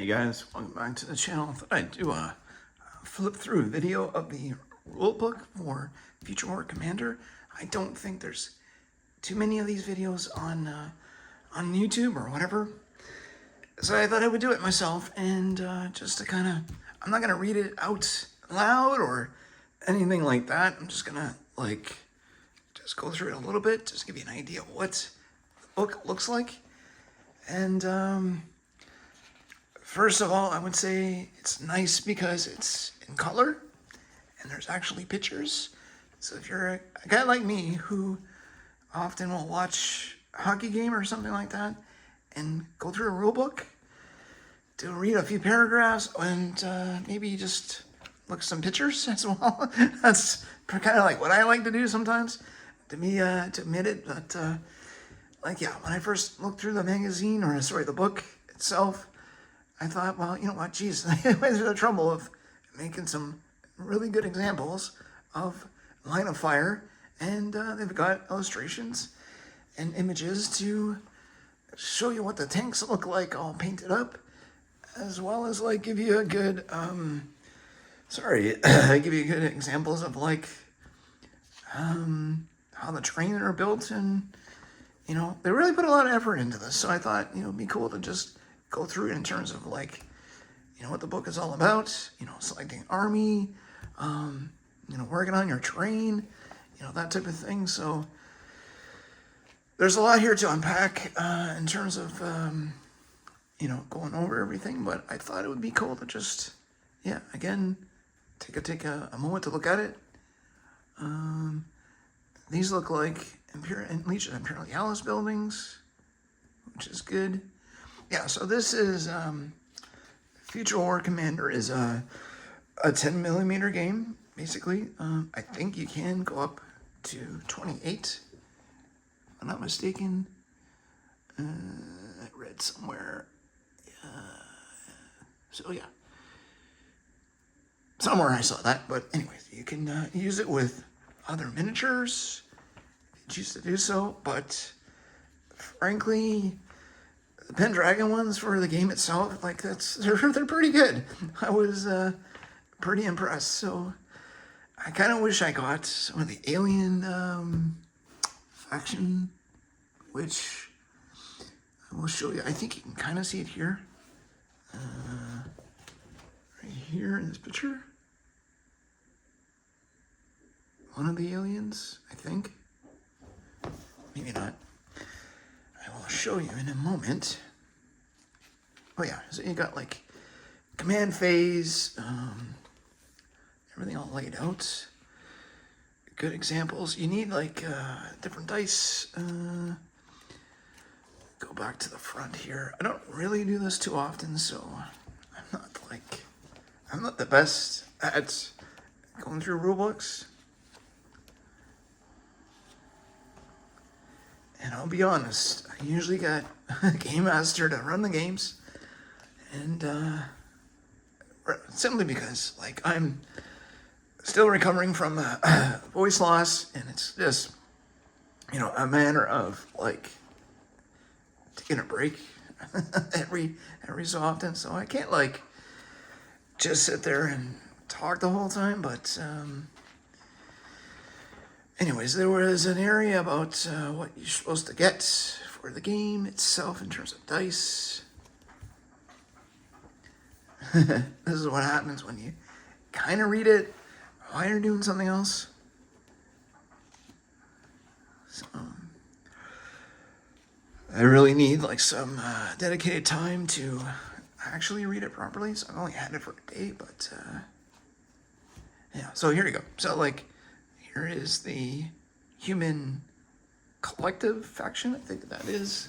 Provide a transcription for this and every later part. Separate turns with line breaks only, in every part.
Hey guys, welcome back to the channel. I thought I'd do a flip through video of the rulebook for Future War Commander. I don't think there's too many of these videos on YouTube or whatever, so I thought I would do it myself. And just to kind of, I'm not gonna read it out loud or anything like that. I'm just gonna just go through it a little bit, just give you an idea of what the book looks like. And first of all, I would say it's nice because it's in color and there's actually pictures. So if you're a guy like me who often will watch a hockey game or something like that and go through a rule book to read a few paragraphs and maybe just look at some pictures as well. That's kind of like what I like to do sometimes, to admit it. But yeah, when I first looked through the magazine, or sorry, the book itself, I thought, well, you know what, geez, I went through the trouble of making some really good examples of line of fire, and they've got illustrations and images to show you what the tanks look like all painted up, as well as give you a good, give you good examples of how the train are built, and they really put a lot of effort into this. So I thought, it'd be cool to just go through it in terms of what the book is all about, selecting army, working on your terrain, that type of thing. So there's a lot here to unpack in terms of, going over everything, but I thought it would be cool to just, again, take a moment to look at it. These look like Legion Imperialis buildings, which is good. Yeah, so this is Future War Commander is a 10mm game, basically. I think you can go up to 28, if I'm not mistaken. I read somewhere. So yeah, somewhere I saw that. But anyways, you can use it with other miniatures if you choose to do so. But frankly, the Pendraken ones for the game itself, they're pretty good. I was pretty impressed. So I kind of wish I got some of the alien faction, which I will show you. I think you can kind of see it here, right here in this picture. One of the aliens, I think. Maybe not. I will show you in a moment. Oh yeah, so you got command phase, everything all laid out. Good examples. You need different dice. Go back to the front here. I don't really do this too often, so I'm not the best at going through rule books. And I'll be honest, I usually got a game master to run the games, and simply because I'm still recovering from voice loss, and it's just a matter of taking a break every so often. So I can't just sit there and talk the whole time. But anyways, there was an area about what you're supposed to get for the game itself in terms of dice. This is what happens when you kind of read it while you're doing something else. So I really need some dedicated time to actually read it properly. So I've only had it for a day, but yeah. So here you go. So here is the human collective faction, I think that is.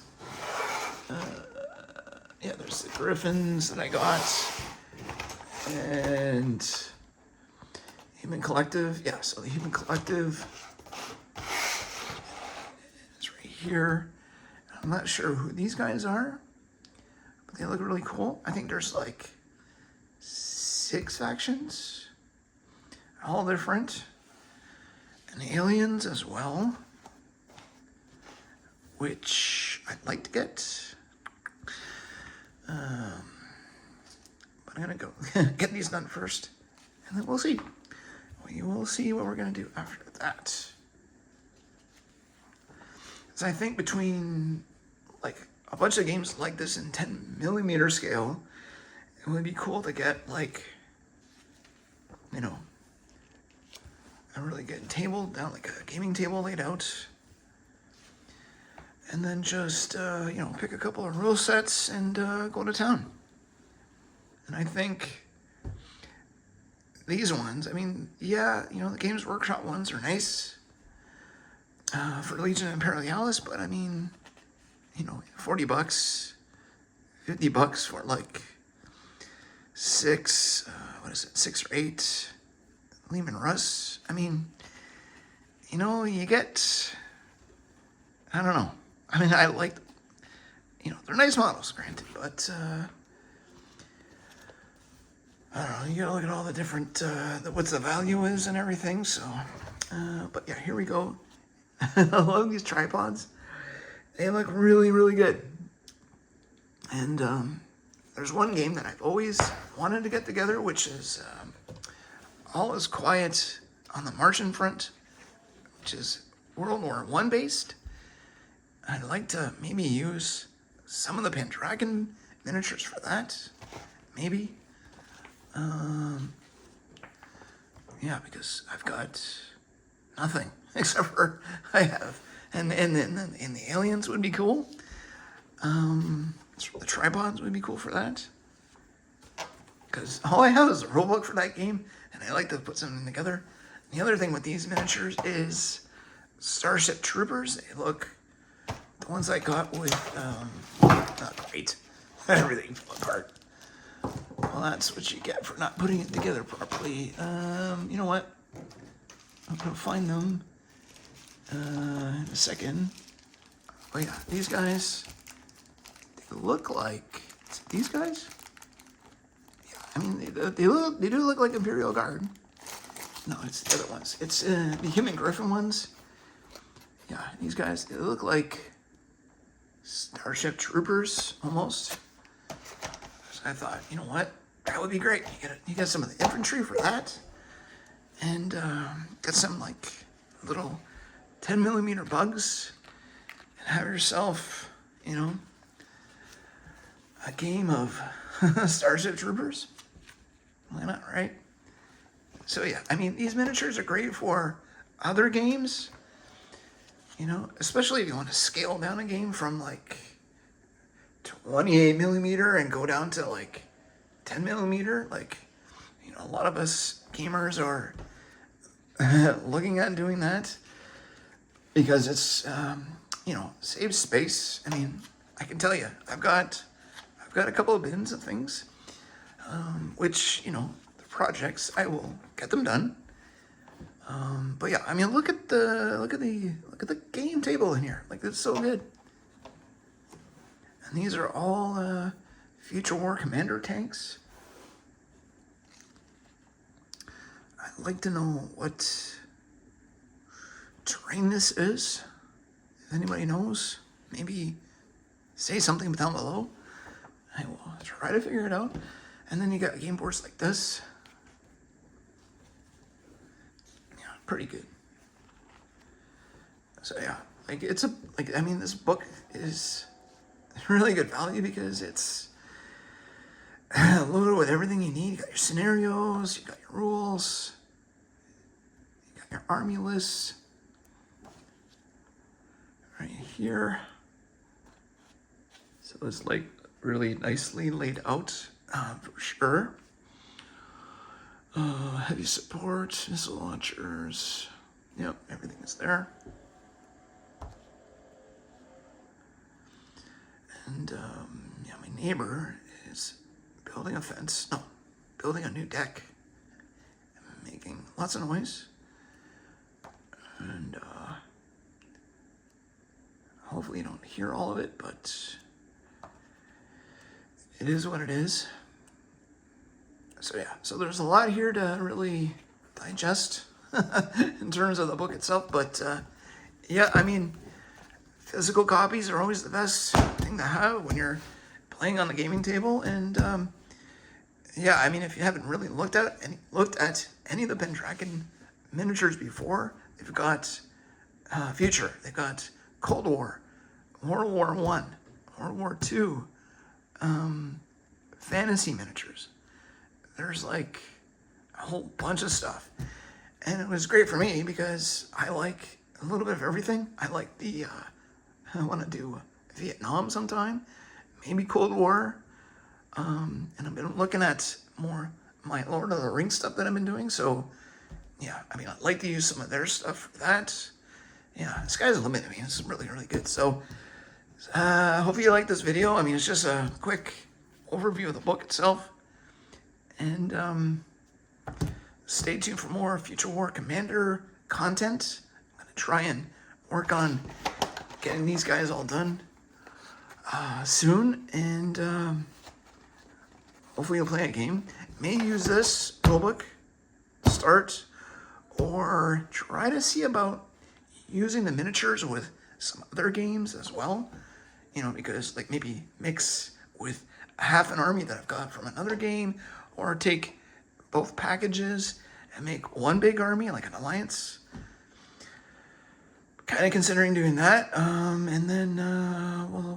Yeah, there's the Griffins that I got. And human collective. Yeah, so the human collective is right here. I'm not sure who these guys are, but they look really cool. I think there's 6 factions, all different. And aliens as well, which I'd like to get. I'm gonna go get these done first, and then we'll see. We will see what we're gonna do after that. So I think between like a bunch of games like this in 10mm scale, it would be cool to get like, you know, a really good table down, like a gaming table laid out. And then just, you know, pick a couple of rule sets and go to town. And I think these ones, I mean, yeah, you know, the Games Workshop ones are nice for Legion Imperialis, but I mean, you know, $40, $50 for like 6 or 8 Lehman Russ. I mean, you know, you get, I don't know. I mean, I like, you know, they're nice models, granted, but I don't know, you gotta look at all the different, what the value is and everything, so, but yeah, here we go. I love these tripods. They look really, really good. And there's one game that I've always wanted to get together, which is All Is Quiet on the Martian Front, which is World War I based. I'd like to maybe use some of the Pendraken miniatures for that, maybe. Yeah, because I've got nothing except for I have, and the aliens would be cool. The tripods would be cool for that, because all I have is a rulebook for that game, and I like to put something together. The other thing with these miniatures is Starship Troopers. They look, the ones I got with, not great. Everything fell apart. Well, that's what you get for not putting it together properly. You know what? I'm gonna find them in a second. Oh yeah, these guys, they look like, these guys? Yeah, I mean, they do look like Imperial Guard. No, it's the other ones. It's the Human Griffin ones. Yeah, these guys, they look like Starship Troopers, almost. So I thought, you know what? That would be great. You get some of the infantry for that. And get some, like, little 10mm bugs. And have yourself, you know, a game of Starship Troopers. Why not, right? So yeah, I mean, these miniatures are great for other games. You know, especially if you want to scale down a game from like 28mm and go down to like 10mm. Like, you know, a lot of us gamers are looking at doing that because it's, you know, saves space. I mean, I can tell you, I've got a couple of bins of things, which, you know, the projects, I will get them done. But yeah, I mean, look at the game table in here. Like, it's so good. And these are all Future War Commander tanks. I'd like to know what terrain this is. If anybody knows, maybe say something down below. I will try to figure it out. And then you got game boards like this. Pretty good. So yeah, like I mean, this book is really good value because it's loaded with everything you need. You got your scenarios, you got your rules, you got your army lists right here. So it's like really nicely laid out for sure. Heavy support, missile launchers. Yep, everything is there. And yeah, my neighbor is building a fence. No, building a new deck. Making lots of noise. And hopefully you don't hear all of it, but it is what it is. So yeah, so there's a lot here to really digest in terms of the book itself, but yeah, I mean, physical copies are always the best thing to have when you're playing on the gaming table, and yeah, I mean, if you haven't really looked at any of the Pendraken miniatures before, they've got Future, they've got Cold War, World War One, World War Two, fantasy miniatures. There's like a whole bunch of stuff, and it was great for me because I like a little bit of everything. I like the I want to do Vietnam sometime, maybe Cold War, and I've been looking at more my Lord of the Rings stuff that I've been doing. So yeah, I mean, I'd like to use some of their stuff for that. Yeah, the sky's the limit. I mean, it's really, really good. So hopefully you like this video. I mean, it's just a quick overview of the book itself. And stay tuned for more Future War Commander content. I'm going to try and work on getting these guys all done soon. And hopefully you'll play a game. May use this rulebook to start, or try to see about using the miniatures with some other games as well. You know, because like maybe mix with half an army that I've got from another game, or take both packages and make one big army, like an alliance. Kind of considering doing that, and then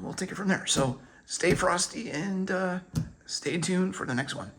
we'll take it from there. So stay frosty and stay tuned for the next one.